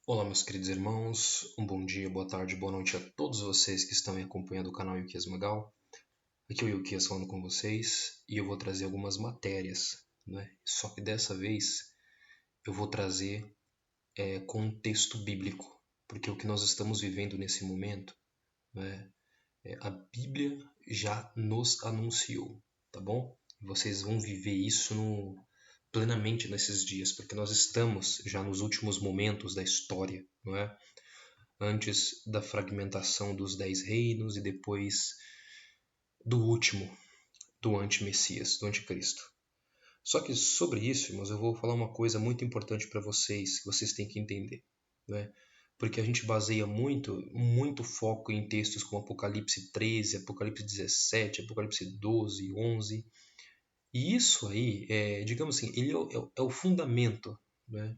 Olá, meus queridos irmãos, um bom dia, boa tarde, boa noite a todos vocês que estão acompanhando o canal Yukias Magal. Aqui é o Yukias falando com vocês e eu vou trazer algumas matérias, né? Só que dessa vez eu vou trazer contexto bíblico, porque o que nós estamos vivendo nesse momento, né, a Bíblia já nos anunciou, tá bom? Vocês vão viver isso plenamente nesses dias, porque nós estamos já nos últimos momentos da história, não é? Antes da fragmentação dos 10 reinos e depois do último, do anti-Messias, do anticristo. Só que sobre isso, irmãos, eu vou falar uma coisa muito importante para vocês, que vocês têm que entender, né? Porque a gente baseia muito foco em textos como Apocalipse 13, Apocalipse 17, Apocalipse 12, 11. E isso aí, digamos assim, ele é o fundamento, né?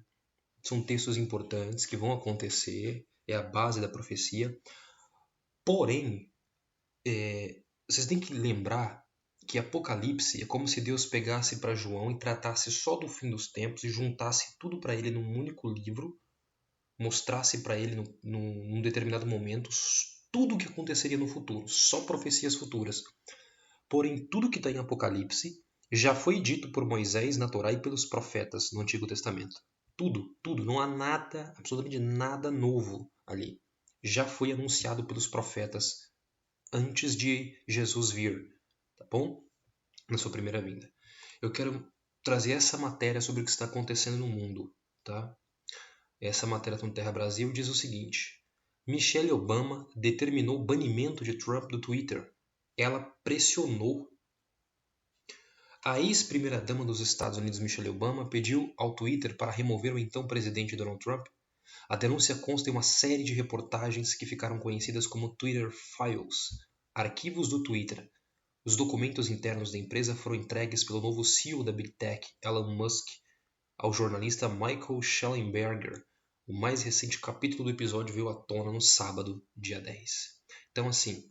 São textos importantes que vão acontecer, é a base da profecia. Porém, vocês têm que lembrar que Apocalipse é como se Deus pegasse para João e tratasse só do fim dos tempos e juntasse tudo para ele num único livro, mostrasse para ele num determinado momento tudo o que aconteceria no futuro, só profecias futuras. Porém, tudo que está em Apocalipse já foi dito por Moisés na Torá e pelos profetas no Antigo Testamento. Tudo, tudo, não há nada, absolutamente nada novo ali. Já foi anunciado pelos profetas antes de Jesus vir, tá bom? Na sua primeira vinda. Eu quero trazer essa matéria sobre o que está acontecendo no mundo, tá? Essa matéria do Terra Brasil diz o seguinte: Michelle Obama determinou o banimento de Trump do Twitter. Ela pressionou. A ex-primeira-dama dos Estados Unidos, Michelle Obama, pediu ao Twitter para remover o então presidente Donald Trump. A denúncia consta em uma série de reportagens que ficaram conhecidas como Twitter Files, arquivos do Twitter. Os documentos internos da empresa foram entregues pelo novo CEO da Big Tech, Elon Musk, ao jornalista Michael Shellenberger. O mais recente capítulo do episódio veio à tona no sábado, dia 10. Então, assim,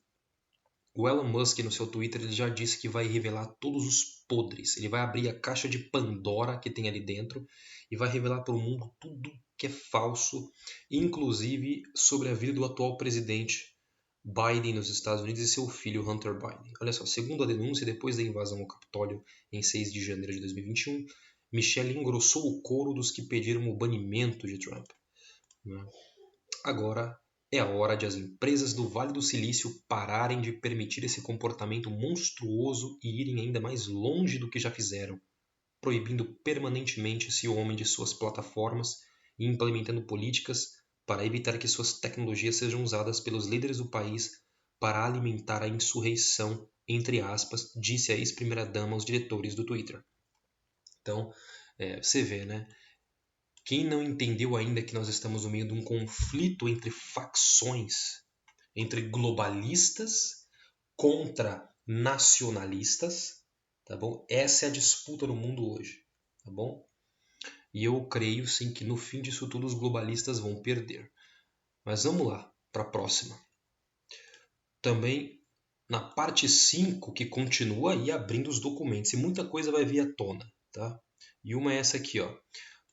o Elon Musk no seu Twitter ele já disse que vai revelar todos os podres. Ele vai abrir a caixa de Pandora que tem ali dentro e vai revelar para o mundo tudo que é falso, inclusive sobre a vida do atual presidente Biden nos Estados Unidos e seu filho Hunter Biden. Olha só, segundo a denúncia, depois da invasão ao Capitólio em 6 de janeiro de 2021, Michelle engrossou o coro dos que pediram o banimento de Trump. Agora é a hora de as empresas do Vale do Silício pararem de permitir esse comportamento monstruoso e irem ainda mais longe do que já fizeram, proibindo permanentemente esse homem de suas plataformas e implementando políticas para evitar que suas tecnologias sejam usadas pelos líderes do país para alimentar a insurreição, entre aspas, disse a ex-primeira-dama aos diretores do Twitter. Então, você vê, né? Quem não entendeu ainda que nós estamos no meio de um conflito entre facções, entre globalistas contra nacionalistas, tá bom? Essa é a disputa no mundo hoje, tá bom? E eu creio sim que no fim disso tudo os globalistas vão perder. Mas vamos lá, para a próxima. Também na parte 5, que continua aí abrindo os documentos, e muita coisa vai vir à tona, tá? E uma é essa aqui, ó.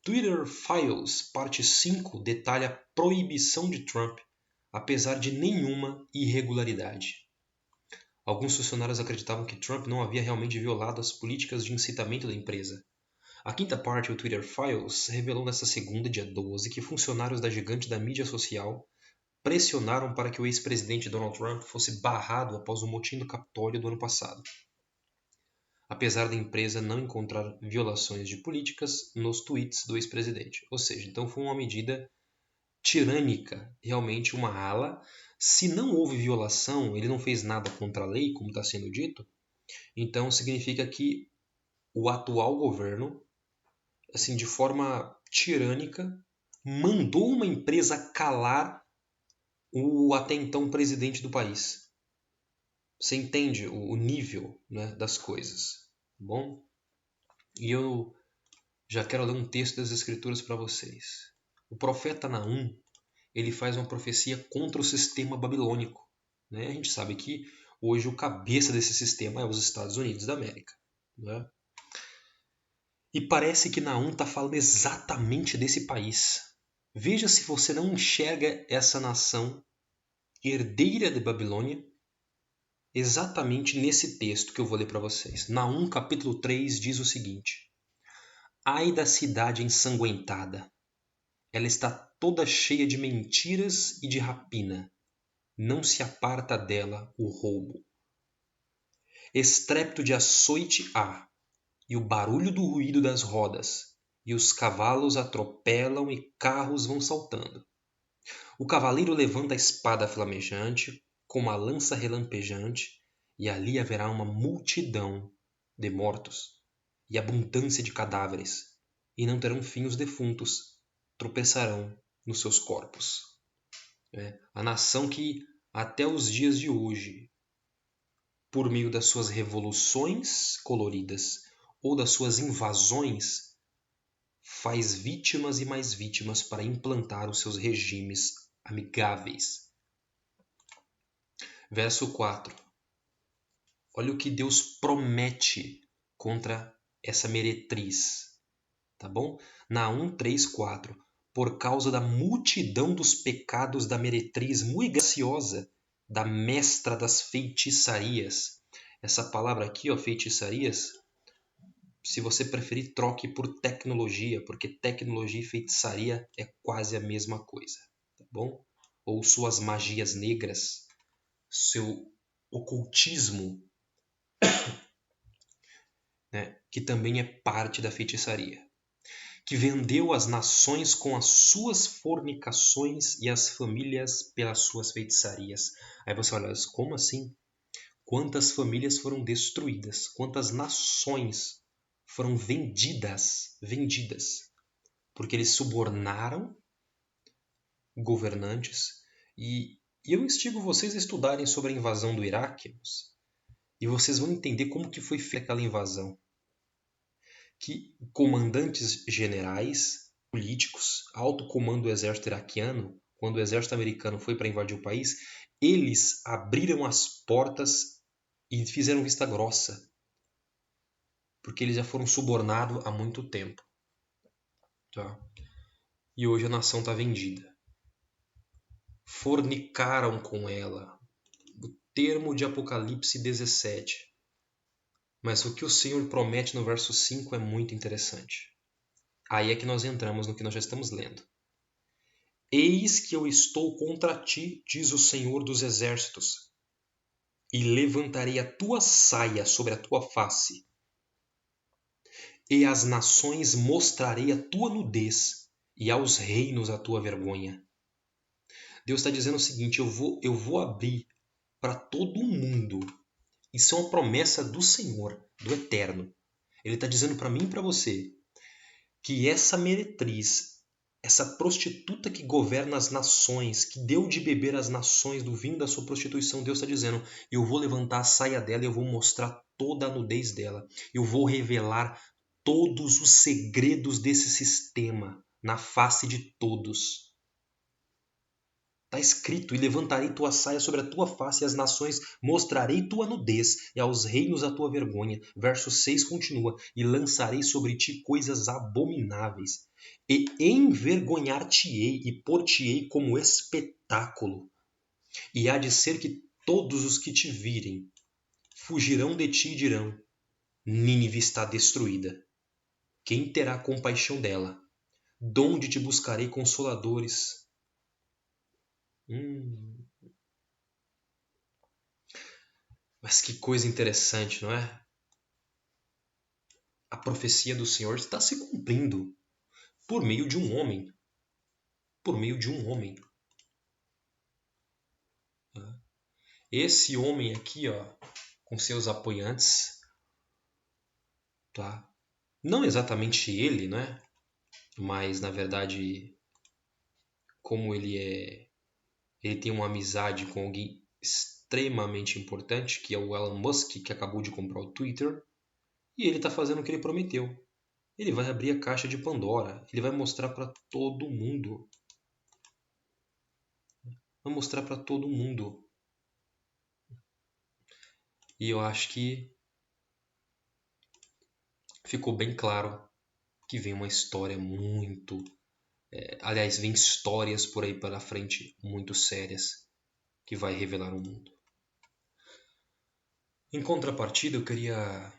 Twitter Files, parte 5, detalha a proibição de Trump, apesar de nenhuma irregularidade. Alguns funcionários acreditavam que Trump não havia realmente violado as políticas de incitamento da empresa. A quinta parte, o Twitter Files, revelou nesta segunda, dia 12, que funcionários da gigante da mídia social pressionaram para que o ex-presidente Donald Trump fosse barrado após o motim do Capitólio do ano passado, apesar da empresa não encontrar violações de políticas nos tweets do ex-presidente. Ou seja, então foi uma medida tirânica, realmente uma ala. Se não houve violação, ele não fez nada contra a lei, como está sendo dito, então significa que o atual governo, assim, de forma tirânica, mandou uma empresa calar o até então presidente do país. Você entende o nível, né, das coisas, tá bom? E eu já quero ler um texto das Escrituras para vocês. O profeta Naum, ele faz uma profecia contra o sistema babilônico, né? A gente sabe que hoje o cabeça desse sistema é os Estados Unidos da América, né? E parece que Naum está falando exatamente desse país. Veja se você não enxerga essa nação herdeira de Babilônia exatamente nesse texto que eu vou ler para vocês. Naum, capítulo 3, diz o seguinte: Ai da cidade ensanguentada, ela está toda cheia de mentiras e de rapina. Não se aparta dela o roubo. Estrépito de açoite há, e o barulho do ruído das rodas, e os cavalos atropelam e carros vão saltando. O cavaleiro levanta a espada flamejante, com uma lança relampejante, e ali haverá uma multidão de mortos, e abundância de cadáveres, e não terão fim os defuntos, tropeçarão nos seus corpos. A nação que, até os dias de hoje, por meio das suas revoluções coloridas ou das suas invasões, faz vítimas e mais vítimas para implantar os seus regimes amigáveis. Verso 4. Olha o que Deus promete contra essa meretriz. Tá bom? Naum 3:4. Por causa da multidão dos pecados da meretriz muito graciosa, da mestra das feitiçarias. Essa palavra aqui, ó, feitiçarias, se você preferir, troque por tecnologia, porque tecnologia e feitiçaria é quase a mesma coisa, tá bom? Ou suas magias negras, seu ocultismo, né, que também é parte da feitiçaria, que vendeu as nações com as suas fornicações e as famílias pelas suas feitiçarias. Aí você olha, como assim? Quantas famílias foram destruídas? Quantas nações foram vendidas? Porque eles subornaram governantes. E eu instigo vocês a estudarem sobre a invasão do Iraque, e vocês vão entender como que foi feita aquela invasão. Que comandantes generais, políticos, alto comando do exército iraquiano, quando o exército americano foi para invadir o país, eles abriram as portas e fizeram vista grossa, porque eles já foram subornados há muito tempo. Tá? E hoje a nação está vendida. Fornicaram com ela. O termo de Apocalipse 17. Mas o que o Senhor promete no verso 5 é muito interessante. Aí é que nós entramos no que nós já estamos lendo. Eis que eu estou contra ti, diz o Senhor dos Exércitos, e levantarei a tua saia sobre a tua face, e às nações mostrarei a tua nudez, e aos reinos a tua vergonha. Deus está dizendo o seguinte: eu vou abrir para todo mundo. Isso é uma promessa do Senhor, do Eterno. Ele está dizendo para mim e para você que essa meretriz, essa prostituta que governa as nações, que deu de beber às nações do vinho da sua prostituição, Deus está dizendo: eu vou levantar a saia dela e eu vou mostrar toda a nudez dela. Eu vou revelar todos os segredos desse sistema na face de todos. Está escrito: e levantarei tua saia sobre a tua face, e às nações mostrarei tua nudez, e aos reinos a tua vergonha. Verso 6 continua: e lançarei sobre ti coisas abomináveis, e envergonhar-te-ei, e pôr-te-ei como espetáculo. E há de ser que todos os que te virem fugirão de ti e dirão: Nínive está destruída. Quem terá compaixão dela? Donde te buscarei consoladores? Mas que coisa interessante, não é? A profecia do Senhor está se cumprindo por meio de um homem. Por meio de um homem. Esse homem aqui, ó, com seus apoiantes, tá? Não exatamente ele, né? Mas na verdade, como ele tem uma amizade com alguém extremamente importante, que é o Elon Musk, que acabou de comprar o Twitter, e ele está fazendo o que ele prometeu. Ele vai abrir a caixa de Pandora, ele vai mostrar para todo mundo. Vai mostrar para todo mundo. E eu acho que ficou bem claro que vem uma história muito Aliás, vem histórias por aí pela frente muito sérias que vai revelar o mundo. Em contrapartida, eu queria,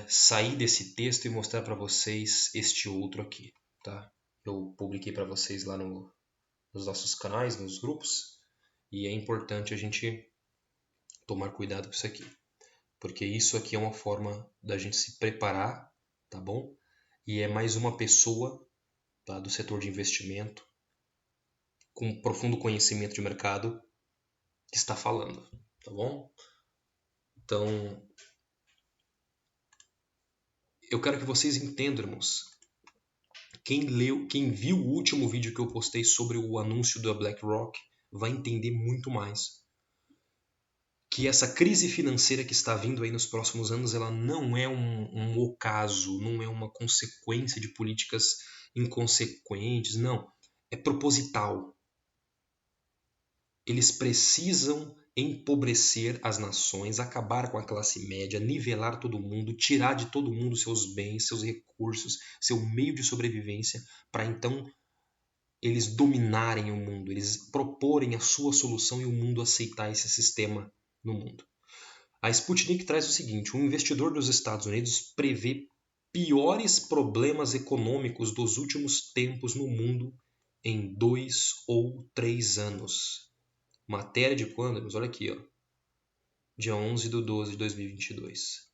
sair desse texto e mostrar para vocês este outro aqui, tá? Eu publiquei para vocês lá nos nossos canais, nos grupos, e é importante a gente tomar cuidado com isso aqui, porque isso aqui é uma forma da gente se preparar, tá bom? E é mais uma pessoa, tá, do setor de investimento com profundo conhecimento de mercado que está falando, tá bom? Então, eu quero que vocês entendam, irmãos. Quem viu o último vídeo que eu postei sobre o anúncio da BlackRock vai entender muito mais que essa crise financeira que está vindo aí nos próximos anos, ela não é um ocaso, não é uma consequência de políticas inconsequentes, não. É proposital. Eles precisam empobrecer as nações, acabar com a classe média, nivelar todo mundo, tirar de todo mundo seus bens, seus recursos, seu meio de sobrevivência, para então eles dominarem o mundo, eles proporem a sua solução e o mundo aceitar esse sistema no mundo. A Sputnik traz o seguinte: um investidor dos Estados Unidos prevê piores problemas econômicos dos últimos tempos no mundo em 2 ou 3 anos. Matéria de quando? Mas olha aqui, ó. Dia 11/12 de 2022.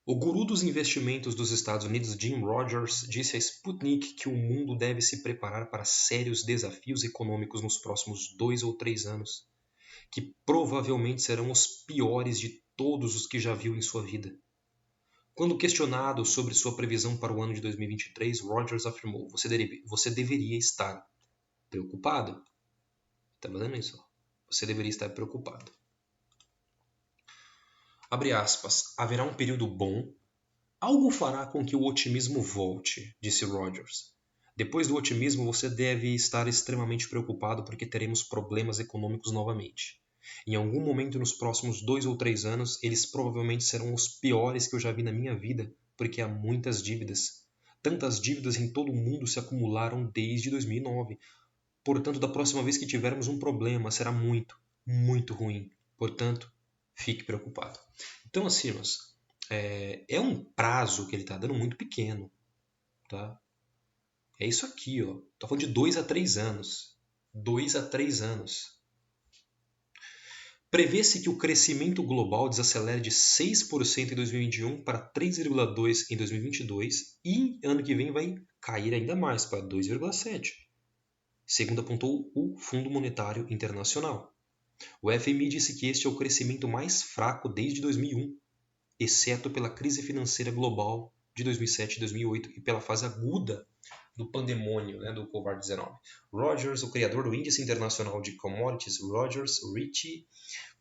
O guru dos investimentos dos Estados Unidos, Jim Rogers, disse a Sputnik que o mundo deve se preparar para sérios desafios econômicos nos próximos 2 ou 3 anos, que provavelmente serão os piores de todos os que já viu em sua vida. Quando questionado sobre sua previsão para o ano de 2023, Rogers afirmou: Você deveria estar preocupado. Está vendo isso? Você deveria estar preocupado. Abre aspas. Haverá um período bom. Algo fará com que o otimismo volte, disse Rogers. Depois do otimismo, você deve estar extremamente preocupado porque teremos problemas econômicos novamente. Em algum momento nos próximos 2 ou 3 anos, eles provavelmente serão os piores que eu já vi na minha vida, porque há muitas dívidas. Tantas dívidas em todo o mundo se acumularam desde 2009. Portanto, da próxima vez que tivermos um problema, será muito, muito ruim. Portanto, fique preocupado. Então, assim, irmãos, é um prazo que ele está dando muito pequeno. Tá? É isso aqui, ó. Estou falando de 2 a 3 anos. 2 a 3 anos. Prevê-se que o crescimento global desacelere de 6% em 2021 para 3,2% em 2022 e ano que vem vai cair ainda mais para 2,7%, segundo apontou o Fundo Monetário Internacional. O FMI disse que este é o crescimento mais fraco desde 2001, exceto pela crise financeira global de 2007 e 2008 e pela fase aguda do pandemônio, do Covid-19. Rogers, o criador do Índice Internacional de Commodities, Rogers Ritchie,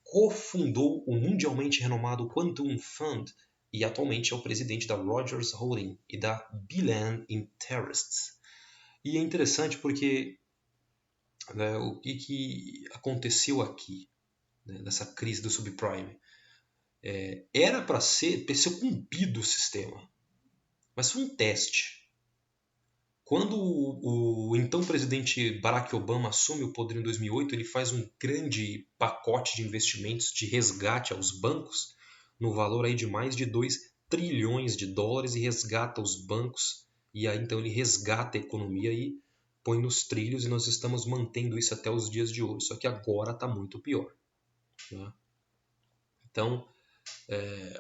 cofundou o mundialmente renomado Quantum Fund e atualmente é o presidente da Rogers Holding e da Bilan Interests. E é interessante porque o que aconteceu aqui, nessa crise do subprime, era para ser cumprido o sistema, mas foi um teste. Quando o então presidente Barack Obama assume o poder em 2008, ele faz um grande pacote de investimentos de resgate aos bancos, no valor aí de mais de 2 trilhões de dólares, e resgata os bancos, e aí então ele resgata a economia e põe nos trilhos, e nós estamos mantendo isso até os dias de hoje, só que agora está muito pior. Né? Então,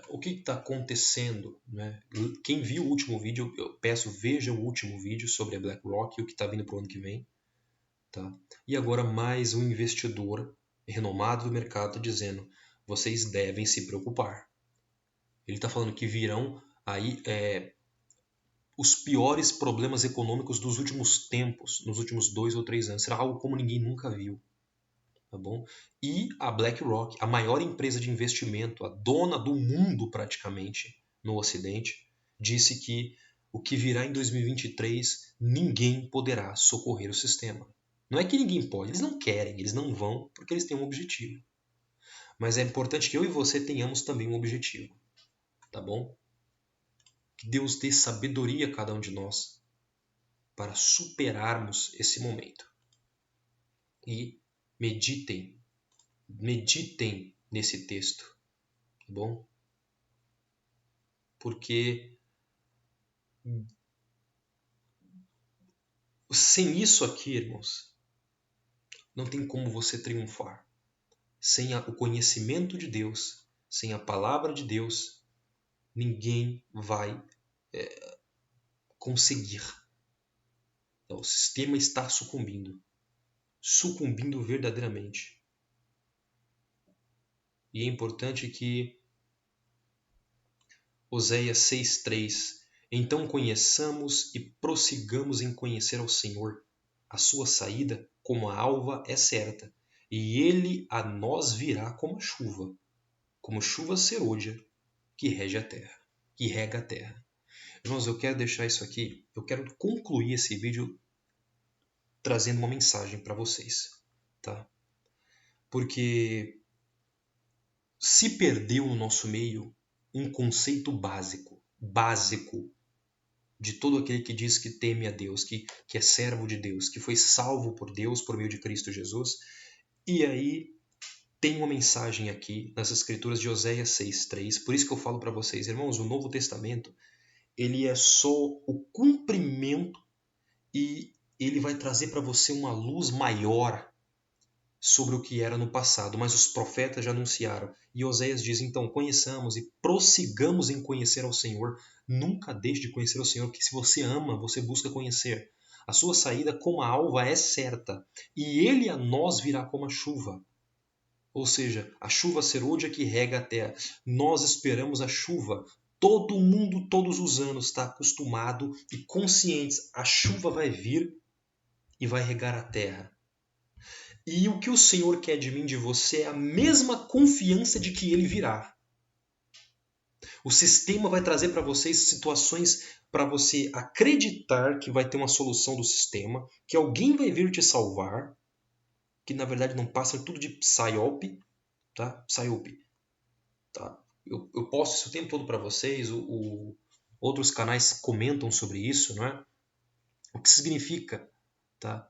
o que está acontecendo? Né? Quem viu o último vídeo, eu peço, veja o último vídeo sobre a BlackRock e o que está vindo para o ano que vem. Tá? E agora mais um investidor renomado do mercado dizendo: vocês devem se preocupar. Ele está falando que virão aí os piores problemas econômicos dos últimos tempos, nos últimos 2 ou 3 anos. Será algo como ninguém nunca viu. Tá bom? E a BlackRock, a maior empresa de investimento, a dona do mundo praticamente no Ocidente, disse que o que virá em 2023 ninguém poderá socorrer o sistema. Não é que ninguém pode, eles não querem, eles não vão porque eles têm um objetivo. Mas é importante que eu e você tenhamos também um objetivo. Tá bom? Que Deus dê sabedoria a cada um de nós para superarmos esse momento. E meditem nesse texto, tá bom? Porque sem isso aqui, irmãos, não tem como você triunfar. Sem o conhecimento de Deus, sem a palavra de Deus, ninguém vai conseguir. Então, o sistema está sucumbindo verdadeiramente. E é importante que Oséias 6:3, então conheçamos e prossigamos em conhecer ao Senhor. A sua saída, como a alva, é certa, e ele a nós virá como chuva serôdia que rega a terra. Irmãos, eu quero deixar isso aqui, eu quero concluir esse vídeo trazendo uma mensagem para vocês, tá? Porque se perdeu no nosso meio um conceito básico de todo aquele que diz que teme a Deus, que é servo de Deus, que foi salvo por Deus por meio de Cristo Jesus. E aí tem uma mensagem aqui nas escrituras de Oséias 6:3. Por isso que eu falo para vocês, irmãos, o Novo Testamento, ele é só o cumprimento e ele vai trazer para você uma luz maior sobre o que era no passado, mas os profetas já anunciaram. E Oséias diz, então, conheçamos e prossigamos em conhecer ao Senhor. Nunca deixe de conhecer ao Senhor, porque se você ama, você busca conhecer. A sua saída como a alva é certa, e ele a nós virá como a chuva. Ou seja, a chuva serôdia que rega a terra. Nós esperamos a chuva. Todo mundo, todos os anos, está acostumado e consciente. A chuva vai vir e vai regar a terra. E o que o Senhor quer de mim, de você, é a mesma confiança de que Ele virá. O sistema vai trazer para vocês situações para você acreditar que vai ter uma solução do sistema, que alguém vai vir te salvar, que na verdade não passa tudo de psyop, tá? Psyop, tá? Eu posto isso o tempo todo para vocês, outros canais comentam sobre isso, não é? O que significa, tá?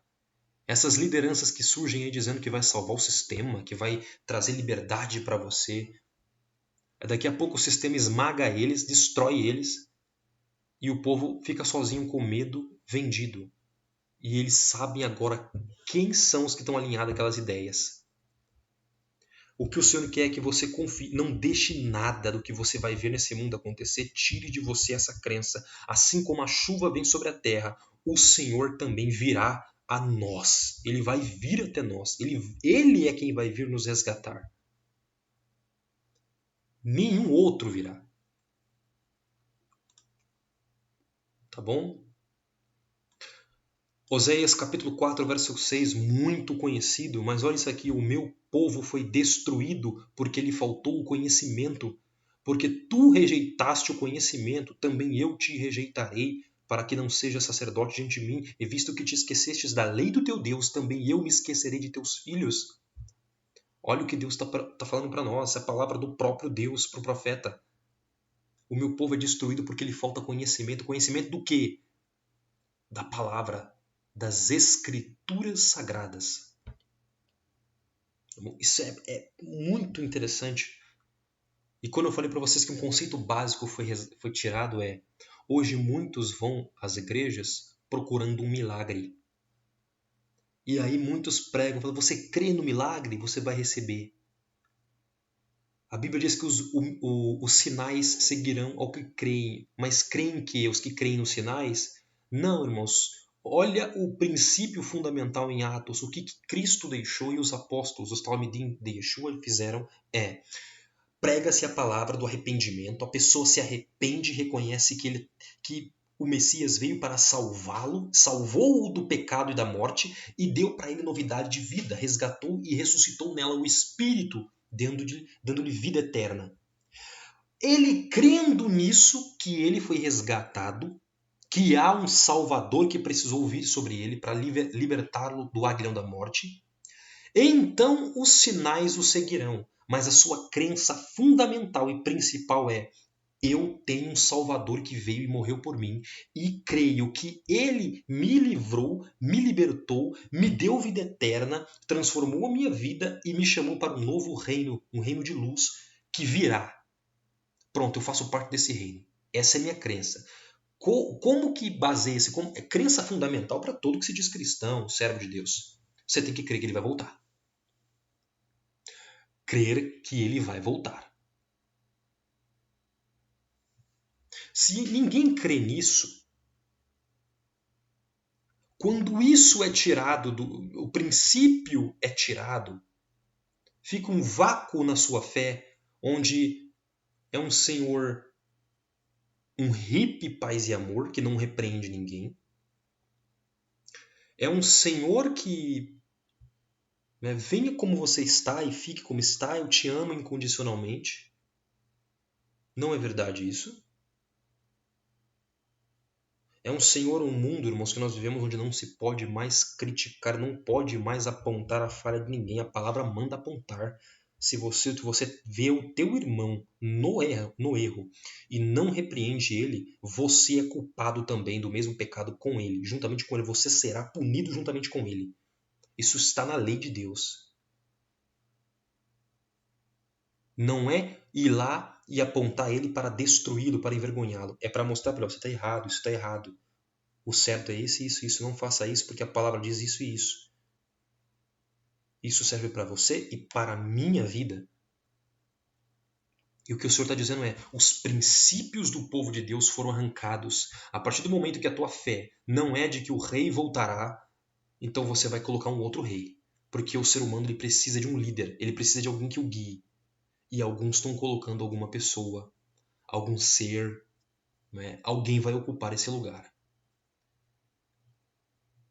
Essas lideranças que surgem aí dizendo que vai salvar o sistema, que vai trazer liberdade para você. Daqui a pouco o sistema esmaga eles, destrói eles, e o povo fica sozinho com medo, vendido. E eles sabem agora quem são os que estão alinhados àquelas ideias. O que o Senhor quer é que você confie, não deixe nada do que você vai ver nesse mundo acontecer, tire de você essa crença. Assim como a chuva vem sobre a terra, o Senhor também virá a nós. Ele vai vir até nós. Ele é quem vai vir nos resgatar. Nenhum outro virá. Tá bom? Oséias capítulo 4, verso 6, muito conhecido, mas olha isso aqui, o meu povo foi destruído porque lhe faltou o conhecimento. Porque tu rejeitaste o conhecimento, também eu te rejeitarei, para que não seja sacerdote diante de mim, e visto que te esquecestes da lei do teu Deus, também eu me esquecerei de teus filhos. Olha o que Deus está falando para nós, é a palavra do próprio Deus para o profeta. O meu povo é destruído porque lhe falta conhecimento. Conhecimento do quê? Da palavra, das escrituras sagradas. Isso é muito interessante. E quando eu falei para vocês que um conceito básico foi tirado hoje muitos vão às igrejas procurando um milagre. E aí muitos pregam, falam, você crê no milagre, você vai receber. A Bíblia diz que os sinais seguirão ao que creem. Mas creem que os que creem nos sinais? Não, irmãos. Olha o princípio fundamental em Atos. O que Cristo deixou e os apóstolos, os Talmidim de Yeshua, fizeram prega-se a palavra do arrependimento, a pessoa se arrepende e reconhece que o Messias veio para salvá-lo, salvou-o do pecado e da morte e deu para ele novidade de vida, resgatou e ressuscitou nela o Espírito, dando-lhe vida eterna. Ele crendo nisso, que ele foi resgatado, que há um Salvador que precisou vir sobre ele para libertá-lo do aguilhão da morte, então os sinais o seguirão. Mas a sua crença fundamental e principal é: Eu tenho um Salvador que veio e morreu por mim, e creio que ele me livrou, me libertou, me deu vida eterna, transformou a minha vida e me chamou para um novo reino, um reino de luz que virá. Pronto, eu faço parte desse reino. Essa é a minha crença. Como que baseia-se? É crença fundamental para todo que se diz cristão, servo de Deus. Você tem que crer que ele vai voltar. Crer que ele vai voltar. Se ninguém crê nisso, quando isso é tirado, o princípio é tirado, fica um vácuo na sua fé, onde é um Senhor, um hippie paz e amor, que não repreende ninguém. É um Senhor que venha como você está e fique como está, eu te amo incondicionalmente. Não é verdade isso? É um Senhor, um mundo, irmãos, que nós vivemos onde não se pode mais criticar, não pode mais apontar a falha de ninguém. A palavra manda apontar. Se você vê o teu irmão no erro e não repreende ele, você é culpado também do mesmo pecado com ele. Juntamente com ele, você será punido juntamente com ele. Isso está na lei de Deus. Não é ir lá e apontar ele para destruí-lo, para envergonhá-lo. É para mostrar para ele, você está errado, isso está errado. O certo é esse, isso, isso. Não faça isso porque a palavra diz isso e isso. Isso serve para você e para a minha vida. E o que o Senhor está dizendo é, os princípios do povo de Deus foram arrancados. A partir do momento que a tua fé não é de que o rei voltará, então você vai colocar um outro rei. Porque o ser humano ele precisa de um líder, ele precisa de alguém que o guie. E alguns estão colocando alguma pessoa, algum ser, alguém vai ocupar esse lugar.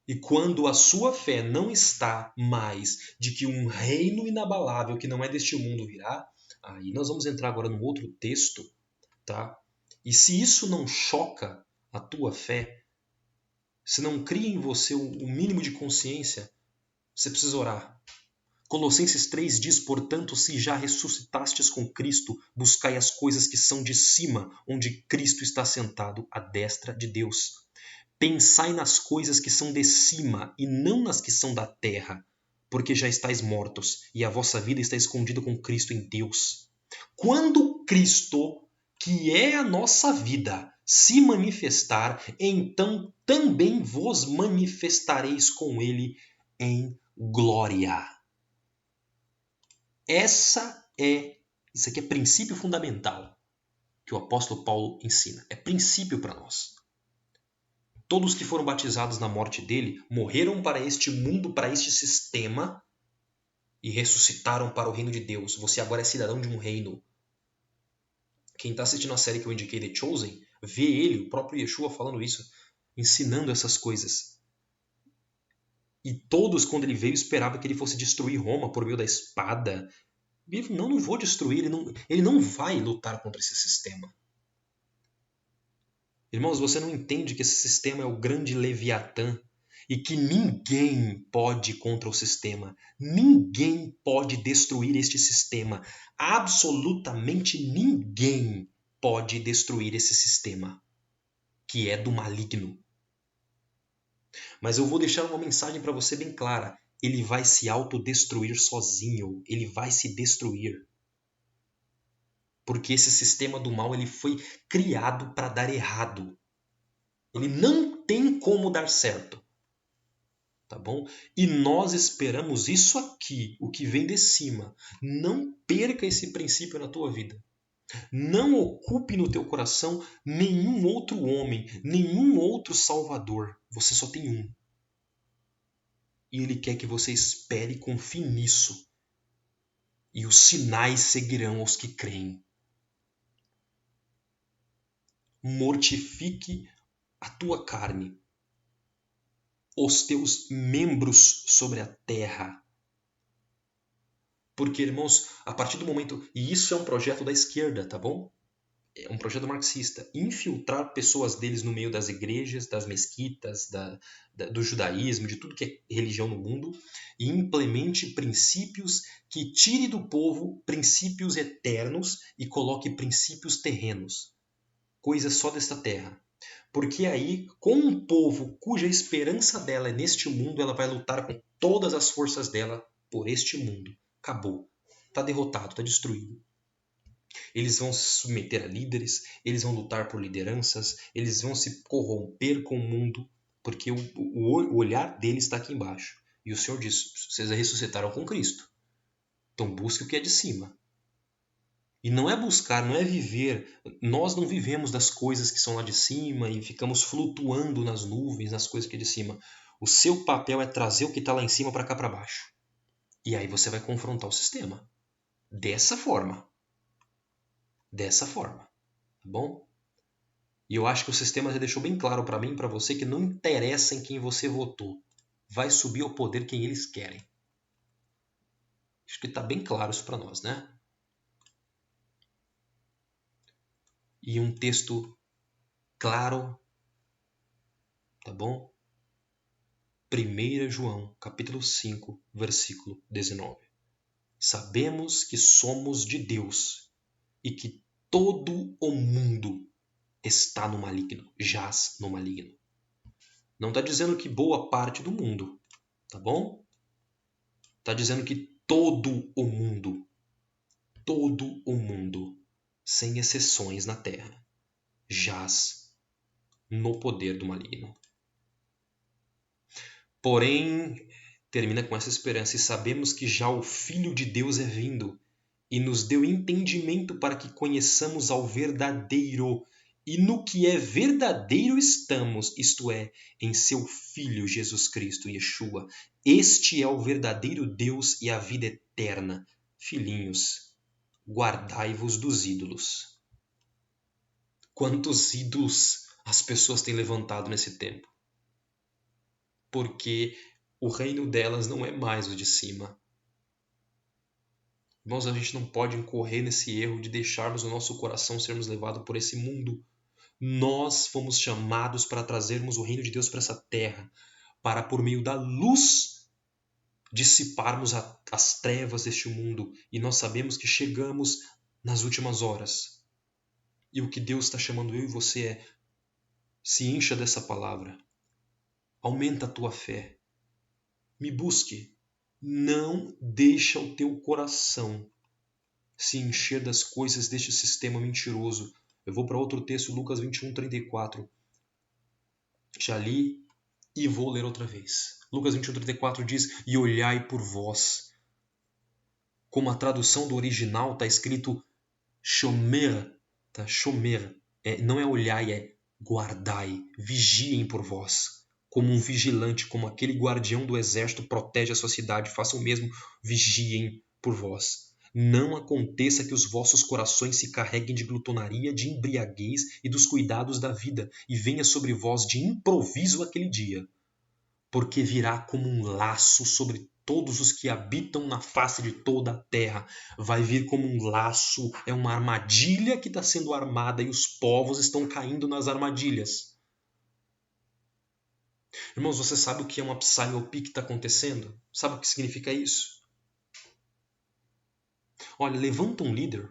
E quando a sua fé não está mais de que um reino inabalável que não é deste mundo virá, aí nós vamos entrar agora num outro texto, tá? E se isso não choca a tua fé, se não cria em você o mínimo de consciência, você precisa orar. Colossenses 3 diz, portanto, se já ressuscitastes com Cristo, buscai as coisas que são de cima, onde Cristo está sentado à destra de Deus. Pensai nas coisas que são de cima e não nas que são da terra, porque já estáis mortos e a vossa vida está escondida com Cristo em Deus. Quando Cristo, que é a nossa vida, se manifestar, então também vos manifestareis com ele em glória. Isso aqui é princípio fundamental que o apóstolo Paulo ensina. É princípio para nós. Todos que foram batizados na morte dele morreram para este mundo, para este sistema e ressuscitaram para o reino de Deus. Você agora é cidadão de um reino. Quem está assistindo a série que eu indiquei, The Chosen, vê ele, o próprio Yeshua, falando isso, ensinando essas coisas. E todos, quando ele veio, esperavam que ele fosse destruir Roma por meio da espada. Ele falou, não vou destruir, ele não vai lutar contra esse sistema. Irmãos, você não entende que esse sistema é o grande Leviatã e que ninguém pode contra o sistema. Ninguém pode destruir este sistema. Absolutamente ninguém pode destruir esse sistema, que é do maligno. Mas eu vou deixar uma mensagem para você bem clara. Ele vai se autodestruir sozinho. Ele vai se destruir. Porque esse sistema do mal ele foi criado para dar errado. Ele não tem como dar certo. Tá bom? E nós esperamos isso aqui, o que vem de cima. Não perca esse princípio na tua vida. Não ocupe no teu coração nenhum outro homem, nenhum outro salvador. Você só tem um. E ele quer que você espere e confie nisso. E os sinais seguirão aos que creem. Mortifique a tua carne, os teus membros sobre a terra. Porque, irmãos, a partir do momento... E isso é um projeto da esquerda, tá bom? É um projeto marxista. Infiltrar pessoas deles no meio das igrejas, das mesquitas, do judaísmo, de tudo que é religião no mundo, e implemente princípios que tire do povo princípios eternos e coloque princípios terrenos. coisas só desta terra. Porque aí, com um povo cuja esperança dela é neste mundo, ela vai lutar com todas as forças dela por este mundo. Acabou. Está derrotado, está destruído. Eles vão se submeter a líderes, eles vão lutar por lideranças, eles vão se corromper com o mundo, porque o olhar deles está aqui embaixo. E o Senhor diz, vocês ressuscitaram com Cristo. Então busque o que é de cima. E não é buscar, não é viver. Nós não vivemos das coisas que são lá de cima e ficamos flutuando nas nuvens, nas coisas que é de cima. O seu papel é trazer o que está lá em cima para cá para baixo. E aí você vai confrontar o sistema. Dessa forma. Dessa forma. Tá bom? E eu acho que o sistema já deixou bem claro para mim e para você que não interessa em quem você votou. Vai subir ao poder quem eles querem. Acho que está bem claro isso para nós, né? E um texto claro, tá bom? 1 João, capítulo 5, versículo 19. Sabemos que somos de Deus e que todo o mundo está no maligno, jaz no maligno. Não está dizendo que boa parte do mundo, tá bom? Está dizendo que todo o mundo, sem exceções na terra, jaz no poder do maligno. Porém, termina com essa esperança, e sabemos que já o Filho de Deus é vindo e nos deu entendimento para que conheçamos ao verdadeiro. E no que é verdadeiro estamos, isto é, em seu Filho Jesus Cristo, Yeshua. Este é o verdadeiro Deus e a vida eterna. Filhinhos, guardai-vos dos ídolos. Quantos ídolos as pessoas têm levantado nesse tempo? Porque o reino delas não é mais o de cima. Irmãos, a gente não pode incorrer nesse erro de deixarmos o nosso coração sermos levados por esse mundo. Nós fomos chamados para trazermos o reino de Deus para essa terra, para por meio da luz dissiparmos as trevas deste mundo. E nós sabemos que chegamos nas últimas horas. E o que Deus está chamando eu e você é: se encha dessa palavra. Aumenta a tua fé. Me busque. Não deixa o teu coração se encher das coisas deste sistema mentiroso. Eu vou para outro texto, Lucas 21:34. Já li e vou ler outra vez. Lucas 21:34 diz: e olhai por vós. Como a tradução do original está escrito shomer, tá? Shomer. Não é olhai, é guardai, vigiem por vós. Como um vigilante, como aquele guardião do exército protege a sua cidade, façam o mesmo, vigiem por vós. Não aconteça que os vossos corações se carreguem de glutonaria, de embriaguez e dos cuidados da vida, e venha sobre vós de improviso aquele dia, porque virá como um laço sobre todos os que habitam na face de toda a terra. Vai vir como um laço, é uma armadilha que está sendo armada e os povos estão caindo nas armadilhas. Irmãos, você sabe o que é uma psyope que está acontecendo? Sabe o que significa isso? Olha, levanta um líder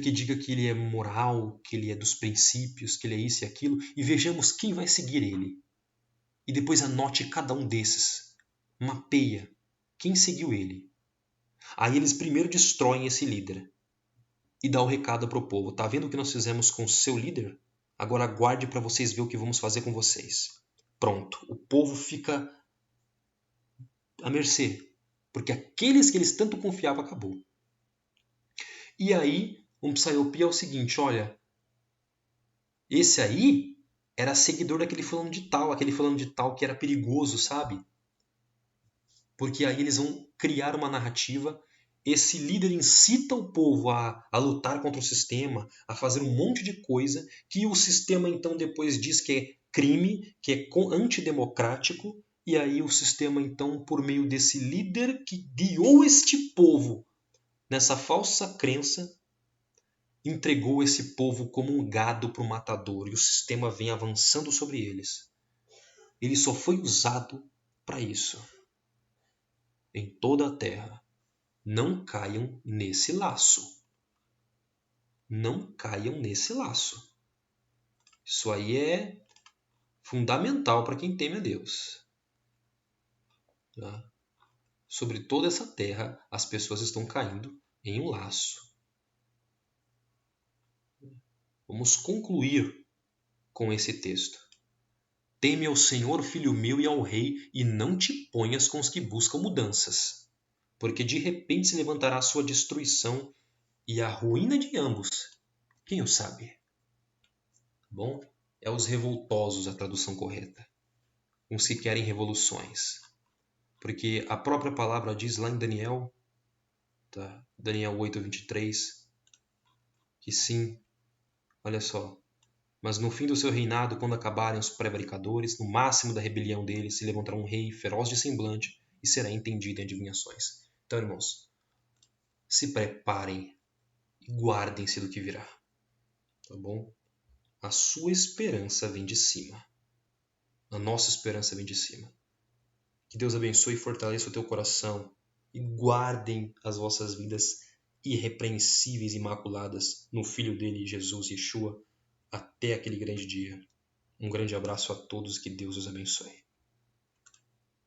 que diga que ele é moral, que ele é dos princípios, que ele é isso e aquilo, e vejamos quem vai seguir ele. E depois anote cada um desses. Mapeia quem seguiu ele. Aí eles primeiro destroem esse líder e dá o recado para o povo. Tá vendo o que nós fizemos com o seu líder? Agora aguarde para vocês ver o que vamos fazer com vocês. Pronto. O povo fica à mercê, porque aqueles que eles tanto confiavam acabou. E aí, um psyope é o seguinte, olha, esse aí era seguidor daquele fulano de tal, aquele fulano de tal que era perigoso, sabe? Porque aí eles vão criar uma narrativa. Esse líder incita o povo a lutar contra o sistema, a fazer um monte de coisa que o sistema então depois diz que é crime, que é antidemocrático, e aí o sistema então, por meio desse líder que guiou este povo nessa falsa crença, entregou esse povo como um gado para o matador, e o sistema vem avançando sobre eles. Ele só foi usado para isso. Em toda a terra, não caiam nesse laço. não caiam nesse laço. Isso aí é fundamental para quem teme a Deus. Tá? Sobre toda essa terra, as pessoas estão caindo em um laço. Vamos concluir com esse texto. Teme ao Senhor, filho meu, e ao rei, e não te ponhas com os que buscam mudanças, porque de repente se levantará a sua destruição e a ruína de ambos. Quem o sabe? Bom, é os revoltosos a tradução correta. Os que querem revoluções. Porque a própria palavra diz lá em Daniel, tá? Daniel 8:23, que sim, olha só. Mas no fim do seu reinado, quando acabarem os prevaricadores, no máximo da rebelião deles, se levantará um rei feroz de semblante e será entendido em adivinhações. Então, irmãos, se preparem e guardem-se do que virá. Tá bom? A sua esperança vem de cima. A nossa esperança vem de cima. Que Deus abençoe e fortaleça o teu coração e guardem as vossas vidas irrepreensíveis e imaculadas no Filho dele, Jesus Yeshua, até aquele grande dia. Um grande abraço a todos, que Deus os abençoe.